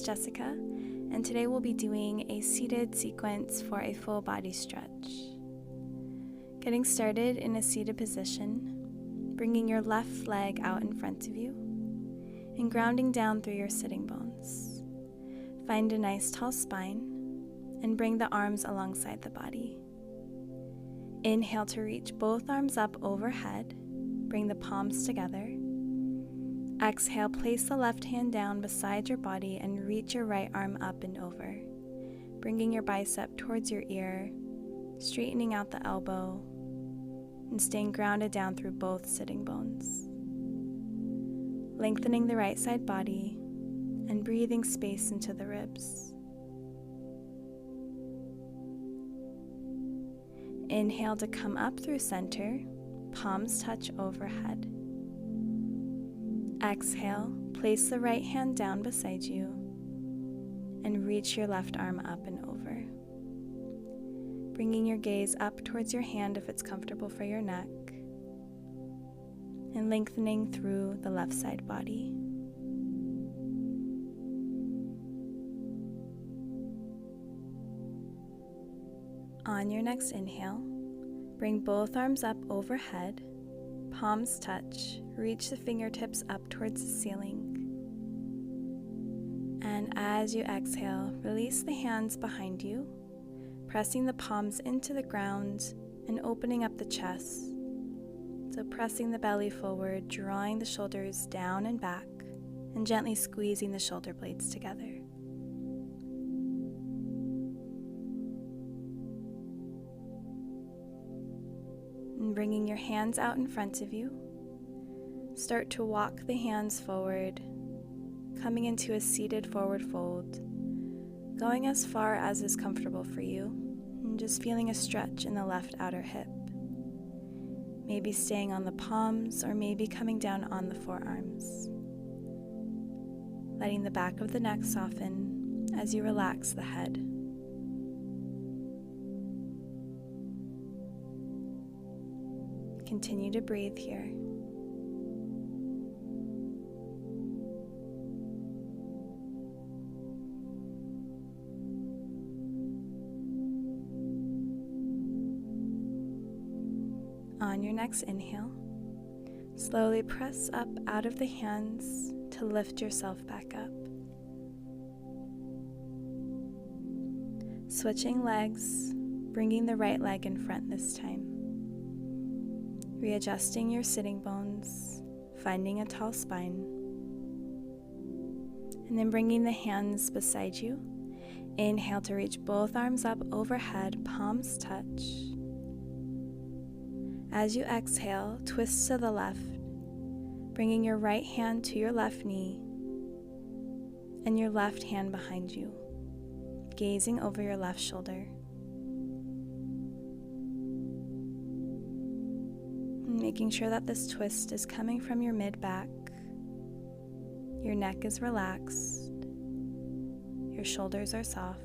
Jessica, and today we'll be doing a seated sequence for a full body stretch. Getting started in a seated position, bringing your left leg out in front of you and grounding down through your sitting bones. Find a nice tall spine and bring the arms alongside the body. Inhale to reach both arms up overhead. Bring the palms together. Exhale, place the left hand down beside your body and reach your right arm up and over, bringing your bicep towards your ear, straightening out the elbow, and staying grounded down through both sitting bones. Lengthening the right side body and breathing space into the ribs. Inhale to come up through center, palms touch overhead. Exhale, place the right hand down beside you and reach your left arm up and over. Bringing your gaze up towards your hand if it's comfortable for your neck, and lengthening through the left side body. On your next inhale, bring both arms up overhead, palms touch, reach the fingertips up towards the ceiling. And as you exhale, release the hands behind you, pressing the palms into the ground and opening up the chest. So pressing the belly forward, drawing the shoulders down and back, and gently squeezing the shoulder blades together. And bringing your hands out in front of you, start to walk the hands forward, coming into a seated forward fold, going as far as is comfortable for you, and just feeling a stretch in the left outer hip. Maybe staying on the palms or maybe coming down on the forearms. Letting the back of the neck soften as you relax the head. Continue to breathe here. On your next inhale, slowly press up out of the hands to lift yourself back up. Switching legs, bringing the right leg in front this time. Readjusting your sitting bones, finding a tall spine. And then bringing the hands beside you. Inhale to reach both arms up overhead, palms touch. As you exhale, twist to the left, bringing your right hand to your left knee and your left hand behind you, gazing over your left shoulder. Making sure that this twist is coming from your mid-back, your neck is relaxed, your shoulders are soft.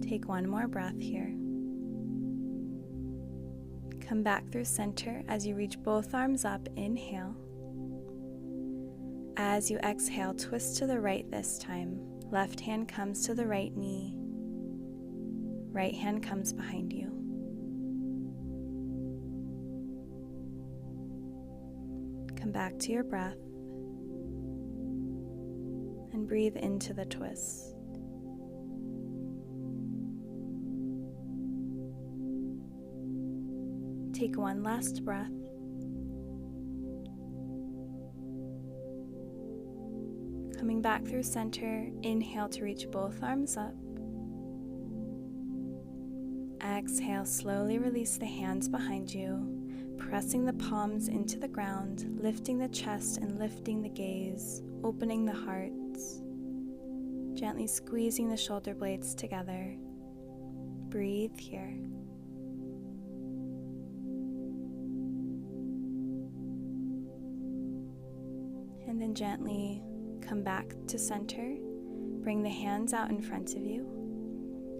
Take one more breath here. Come back through center as you reach both arms up, inhale. As you exhale, twist to the right this time. Left hand comes to the right knee. Right hand comes behind you. Come back to your breath and breathe into the twist. Take one last breath. Coming back through center, inhale to reach both arms up. Exhale, slowly release the hands behind you, pressing the palms into the ground, lifting the chest and lifting the gaze, opening the heart, gently squeezing the shoulder blades together. Breathe here. And then gently come back to center. Bring the hands out in front of you.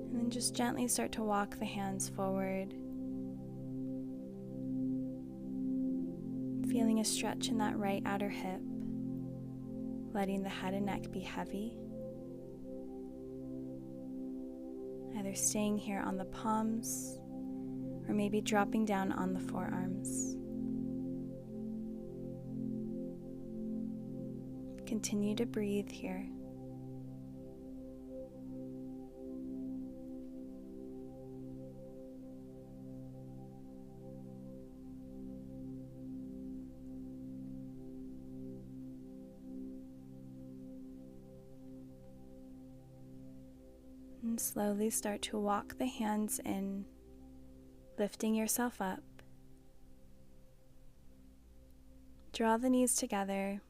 And then just gently start to walk the hands forward. Feeling a stretch in that right outer hip, letting the head and neck be heavy. Either staying here on the palms or maybe dropping down on the forearms. Continue to breathe here. And slowly start to walk the hands in, lifting yourself up. Draw the knees together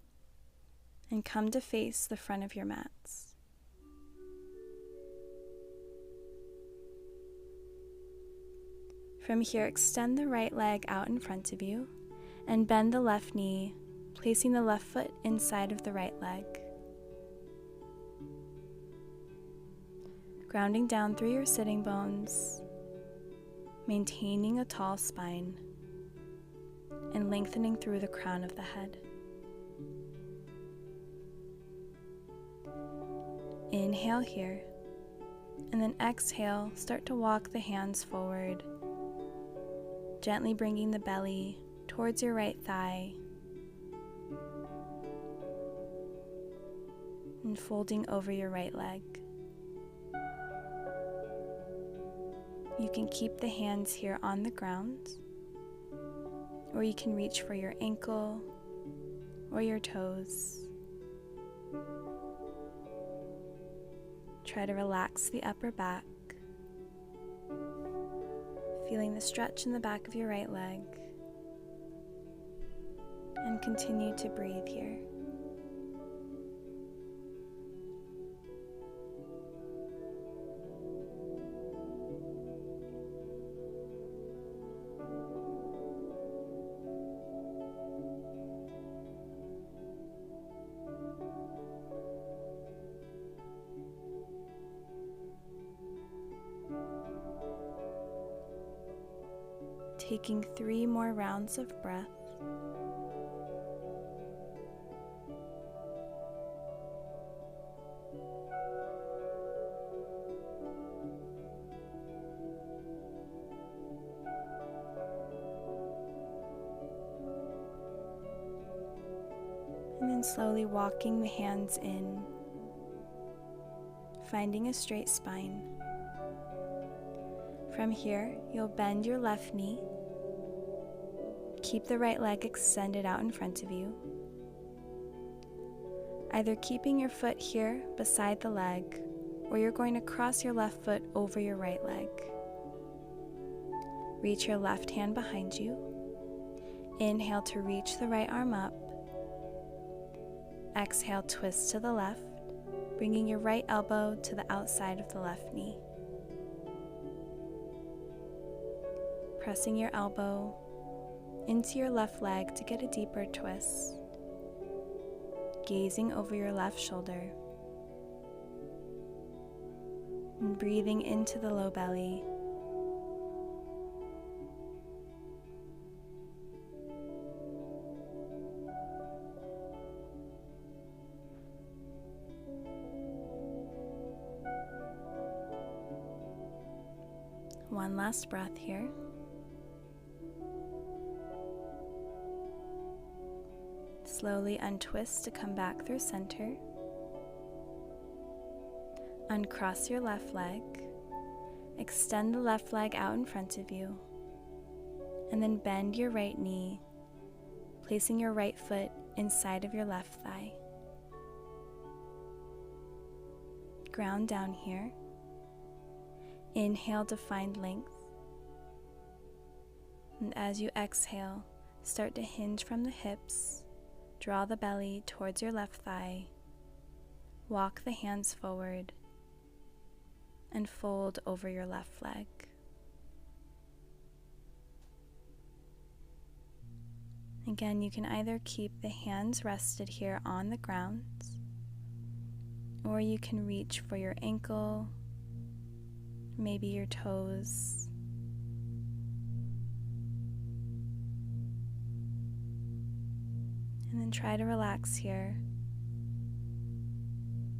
and come to face the front of your mats. From here, extend the right leg out in front of you and bend the left knee, placing the left foot inside of the right leg. Grounding down through your sitting bones, maintaining a tall spine, and lengthening through the crown of the head. Inhale here, and then exhale, start to walk the hands forward, gently bringing the belly towards your right thigh, and folding over your right leg. You can keep the hands here on the ground, or you can reach for your ankle or your toes. Try to relax the upper back, feeling the stretch in the back of your right leg, and continue to breathe here. Taking 3 more rounds of breath. And then slowly walking the hands in, finding a straight spine. From here, you'll bend your left knee. Keep the right leg extended out in front of you. Either keeping your foot here beside the leg, or you're going to cross your left foot over your right leg. Reach your left hand behind you. Inhale to reach the right arm up. Exhale, twist to the left, bringing your right elbow to the outside of the left knee. Pressing your elbow into your left leg to get a deeper twist. Gazing over your left shoulder. And breathing into the low belly. One last breath here. Slowly untwist to come back through center. Uncross your left leg. Extend the left leg out in front of you. And then bend your right knee, placing your right foot inside of your left thigh. Ground down here. Inhale to find length. And as you exhale, start to hinge from the hips. Draw the belly towards your left thigh. Walk the hands forward and fold over your left leg. Again, you can either keep the hands rested here on the ground, or you can reach for your ankle, maybe your toes. And then try to relax here.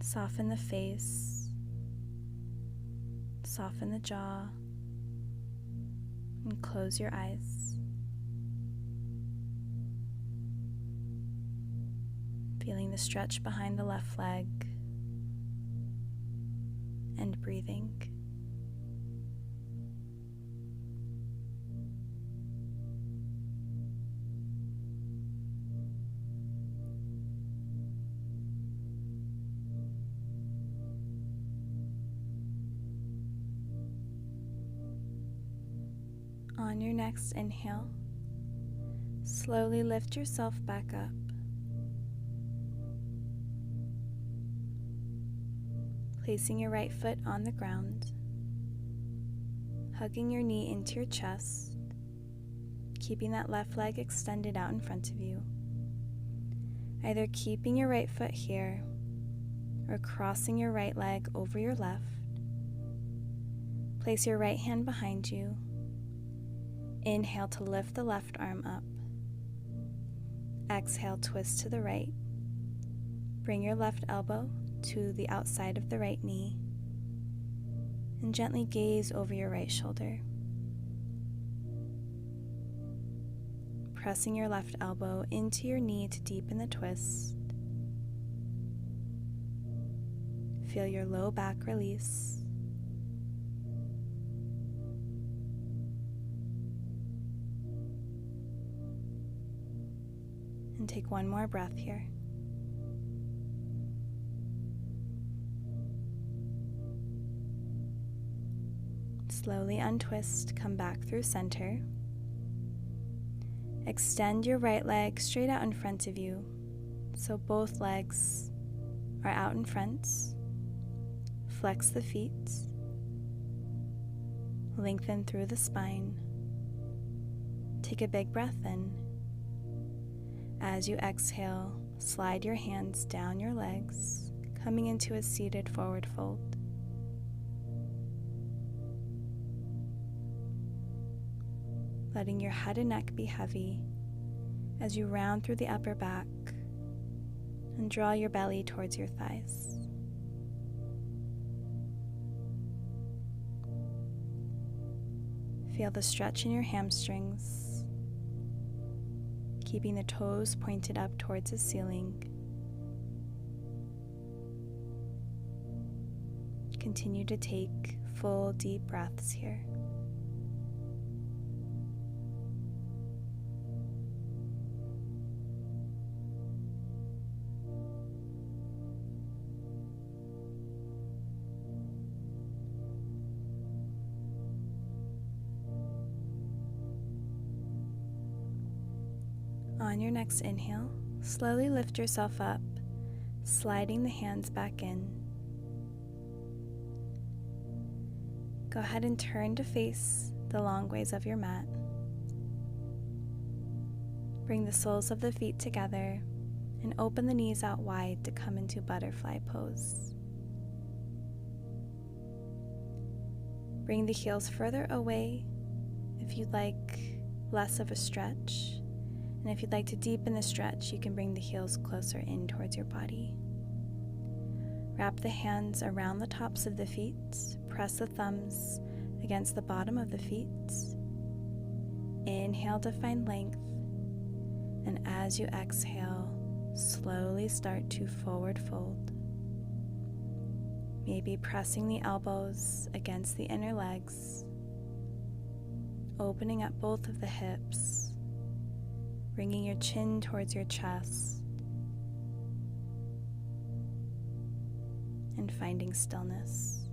Soften the face, soften the jaw, and close your eyes. Feeling the stretch behind the left leg and breathing. On your next inhale, slowly lift yourself back up. Placing your right foot on the ground, hugging your knee into your chest, keeping that left leg extended out in front of you. Either keeping your right foot here or crossing your right leg over your left. Place your right hand behind you. Inhale to lift the left arm up. Exhale, twist to the right. Bring your left elbow to the outside of the right knee and gently gaze over your right shoulder. Pressing your left elbow into your knee to deepen the twist. Feel your low back release. And take one more breath here. Slowly untwist, come back through center. Extend your right leg straight out in front of you, so both legs are out in front. Flex the feet. Lengthen through the spine. Take a big breath in. As you exhale, slide your hands down your legs, coming into a seated forward fold. Letting your head and neck be heavy as you round through the upper back and draw your belly towards your thighs. Feel the stretch in your hamstrings, keeping the toes pointed up towards the ceiling. Continue to take full deep breaths here. On your next inhale, slowly lift yourself up, sliding the hands back in. Go ahead and turn to face the long ways of your mat. Bring the soles of the feet together and open the knees out wide to come into butterfly pose. Bring the heels further away if you'd like less of a stretch. And if you'd like to deepen the stretch, you can bring the heels closer in towards your body. Wrap the hands around the tops of the feet. Press the thumbs against the bottom of the feet. Inhale to find length. And as you exhale, slowly start to forward fold. Maybe pressing the elbows against the inner legs. Opening up both of the hips. Bringing your chin towards your chest and finding stillness.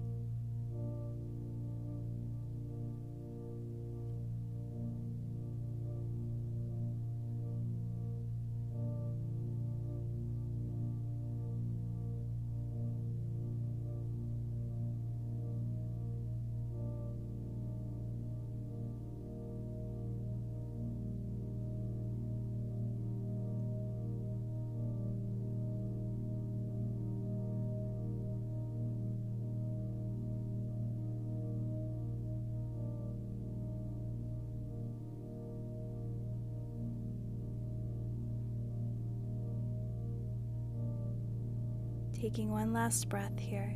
Taking one last breath here.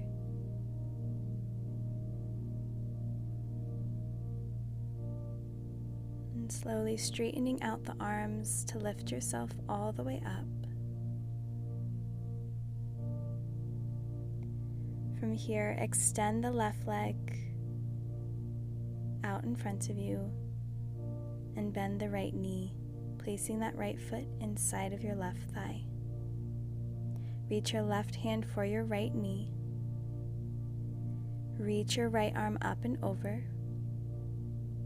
And slowly straightening out the arms to lift yourself all the way up. From here, extend the left leg out in front of you and bend the right knee, placing that right foot inside of your left thigh. Reach your left hand for your right knee. Reach your right arm up and over.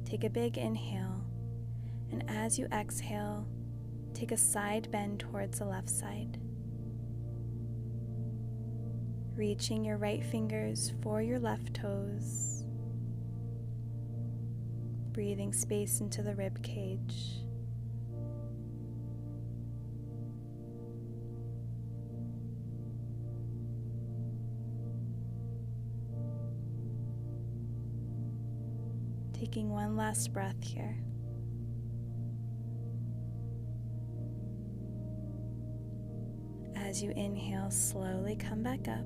Take a big inhale, and as you exhale, take a side bend towards the left side. Reaching your right fingers for your left toes. Breathing space into the rib cage. Taking one last breath here. As you inhale, slowly come back up.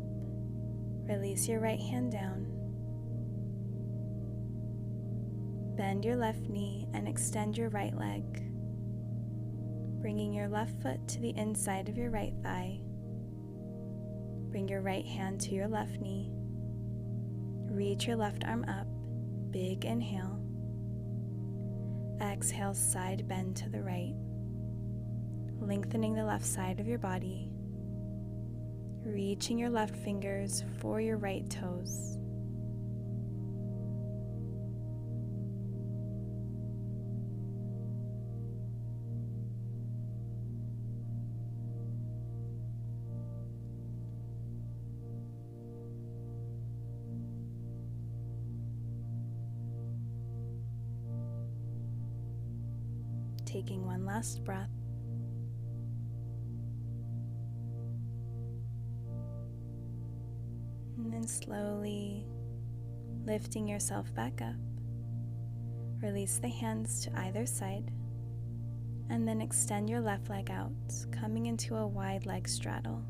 Release your right hand down. Bend your left knee and extend your right leg, bringing your left foot to the inside of your right thigh. Bring your right hand to your left knee. Reach your left arm up. Big inhale. Exhale, side bend to the right, lengthening the left side of your body. Reaching your left fingers for your right toes. Taking one last breath. And then slowly lifting yourself back up. Release the hands to either side. And then extend your left leg out, coming into a wide leg straddle.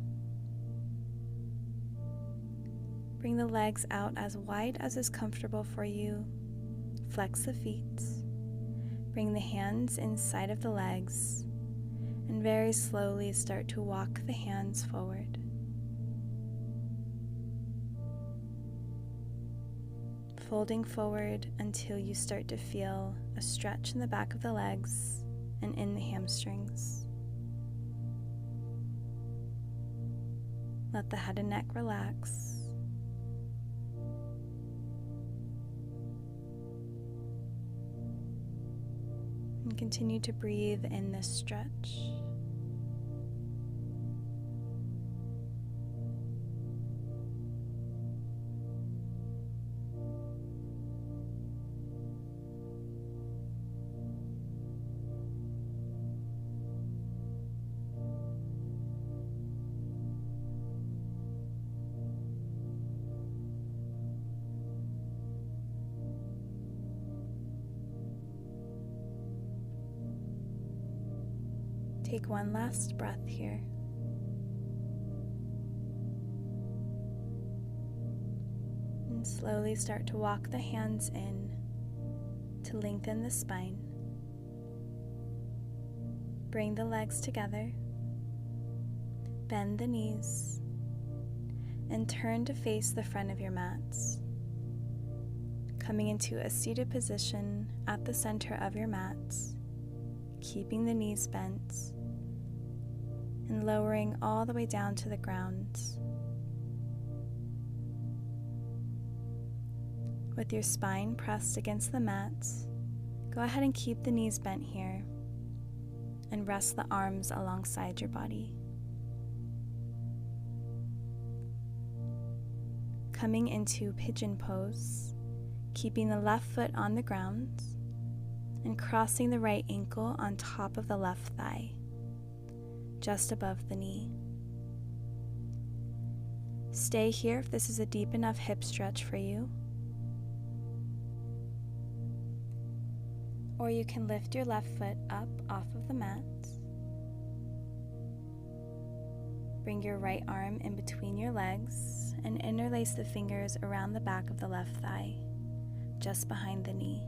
Bring the legs out as wide as is comfortable for you. Flex the feet. Bring the hands inside of the legs. And very slowly start to walk the hands forward. Folding forward until you start to feel a stretch in the back of the legs and in the hamstrings. Let the head and neck relax. And continue to breathe in this stretch. Take one last breath here. And slowly start to walk the hands in to lengthen the spine. Bring the legs together. Bend the knees. And turn to face the front of your mats. Coming into a seated position at the center of your mats, keeping the knees bent and lowering all the way down to the ground. With your spine pressed against the mat, go ahead and keep the knees bent here and rest the arms alongside your body. Coming into Pigeon Pose, keeping the left foot on the ground and crossing the right ankle on top of the left thigh, just above the knee. Stay here if this is a deep enough hip stretch for you. Or you can lift your left foot up off of the mat. Bring your right arm in between your legs and interlace the fingers around the back of the left thigh, just behind the knee.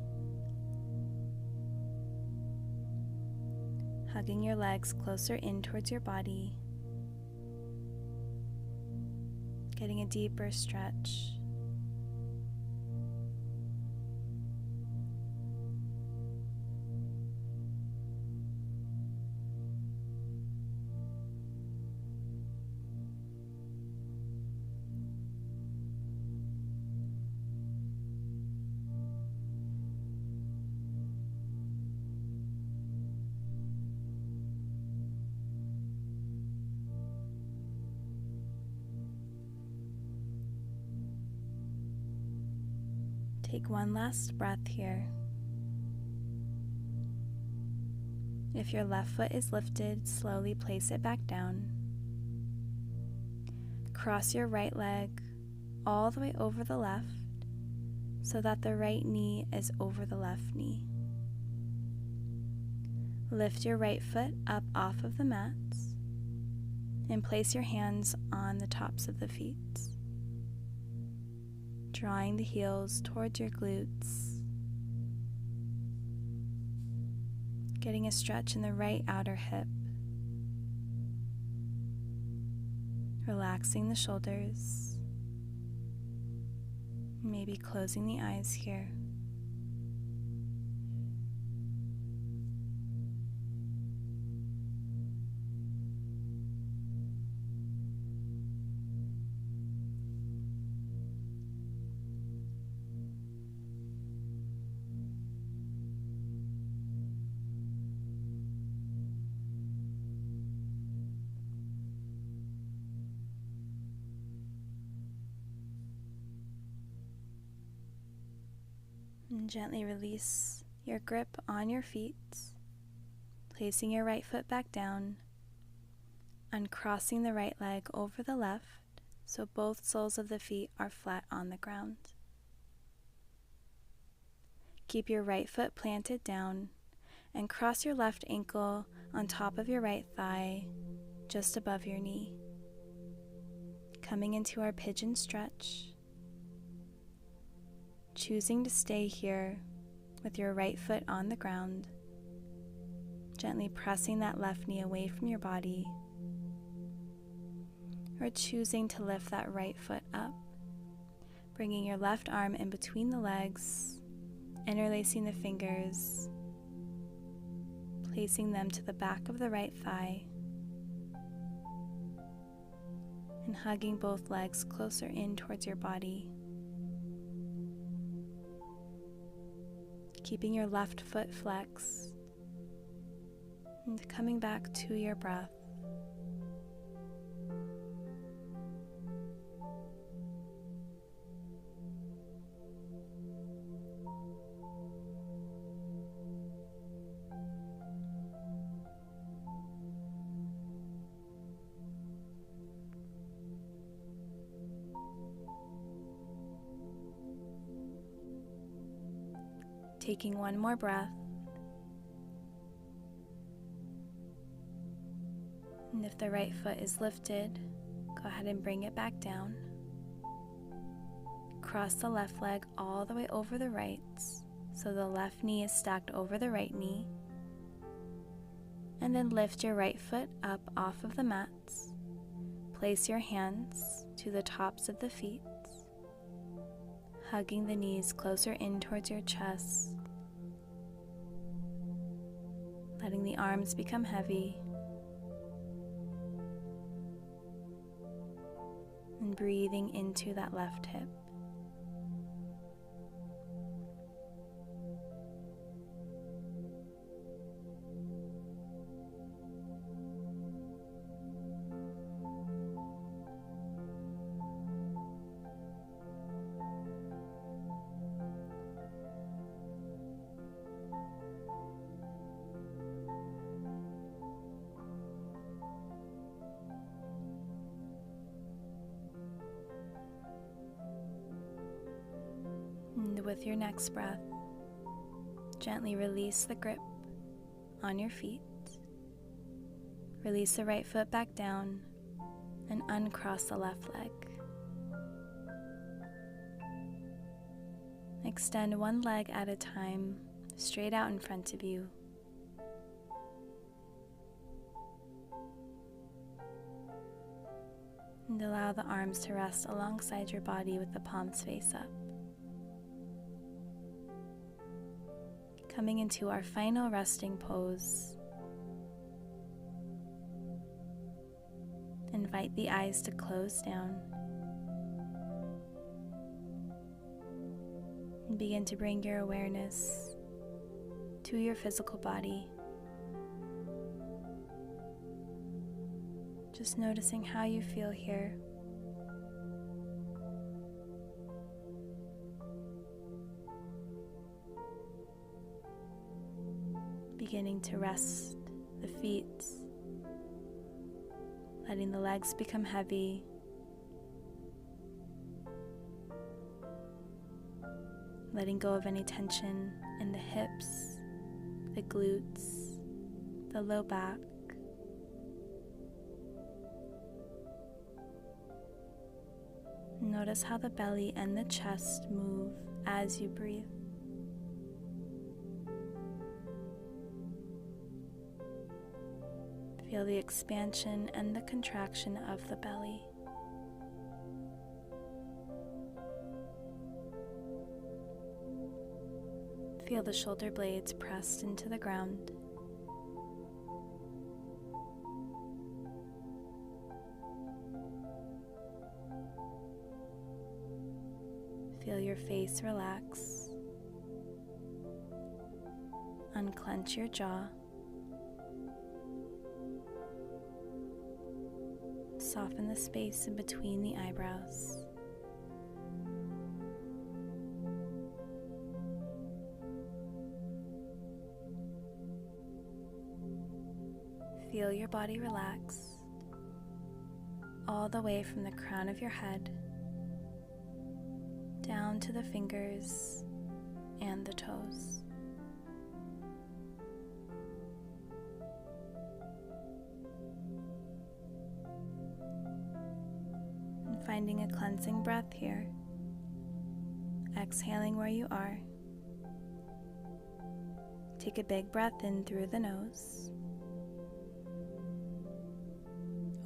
Hugging your legs closer in towards your body, getting a deeper stretch. Take one last breath here. If your left foot is lifted, slowly place it back down. Cross your right leg all the way over the left so that the right knee is over the left knee. Lift your right foot up off of the mats and place your hands on the tops of the feet, drawing the heels towards your glutes, getting a stretch in the right outer hip, relaxing the shoulders, maybe closing the eyes here. And gently release your grip on your feet, placing your right foot back down, uncrossing the right leg over the left so both soles of the feet are flat on the ground. Keep your right foot planted down and cross your left ankle on top of your right thigh, just above your knee. Coming into our pigeon stretch. Choosing to stay here with your right foot on the ground, gently pressing that left knee away from your body, or choosing to lift that right foot up, bringing your left arm in between the legs, interlacing the fingers, placing them to the back of the right thigh, and hugging both legs closer in towards your body. Keeping your left foot flexed and coming back to your breath. Taking one more breath. And if the right foot is lifted, go ahead and bring it back down. Cross the left leg all the way over the right, so the left knee is stacked over the right knee. And then lift your right foot up off of the mats. Place your hands to the tops of the feet, hugging the knees closer in towards your chest. Letting the arms become heavy. And breathing into that left hip. And with your next breath, gently release the grip on your feet. Release the right foot back down and uncross the left leg. Extend one leg at a time, straight out in front of you. And allow the arms to rest alongside your body with the palms face up. Coming into our final resting pose. Invite the eyes to close down. And begin to bring your awareness to your physical body. Just noticing how you feel here. Beginning to rest the feet, letting the legs become heavy. Letting go of any tension in the hips, the glutes, the low back. Notice how the belly and the chest move as you breathe. Feel the expansion and the contraction of the belly. Feel the shoulder blades pressed into the ground. Feel your face relax. Unclench your jaw. Soften the space in between the eyebrows. Feel your body relax all the way from the crown of your head down to the fingers and the toes. And finding a cleansing breath here, exhaling where you are. Take a big breath in through the nose.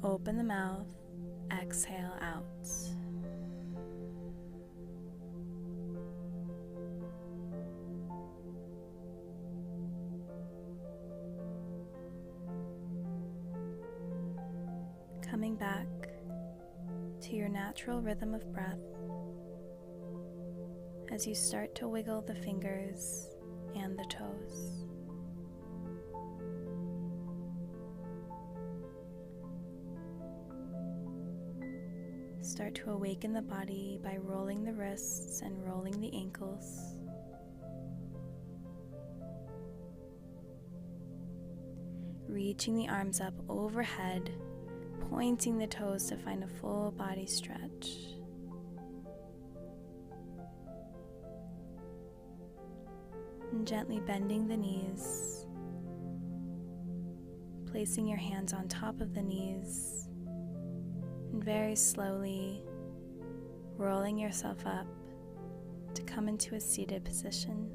Open the mouth, exhale out. Coming back to your natural rhythm of breath as you start to wiggle the fingers and the toes. Start to awaken the body by rolling the wrists and rolling the ankles. Reaching the arms up overhead, pointing the toes to find a full body stretch. And gently bending the knees, placing your hands on top of the knees, and very slowly rolling yourself up to come into a seated position.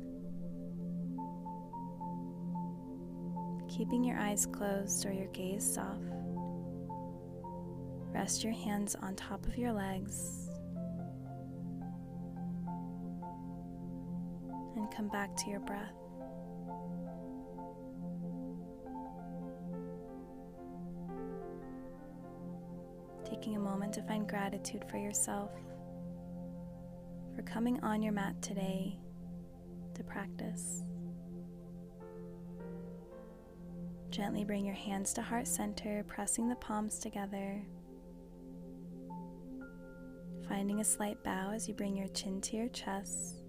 Keeping your eyes closed or your gaze soft, rest your hands on top of your legs and come back to your breath. Taking a moment to find gratitude for yourself for coming on your mat today to practice. Gently bring your hands to heart center, pressing the palms together. Finding a slight bow as you bring your chin to your chest.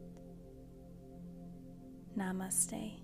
Namaste.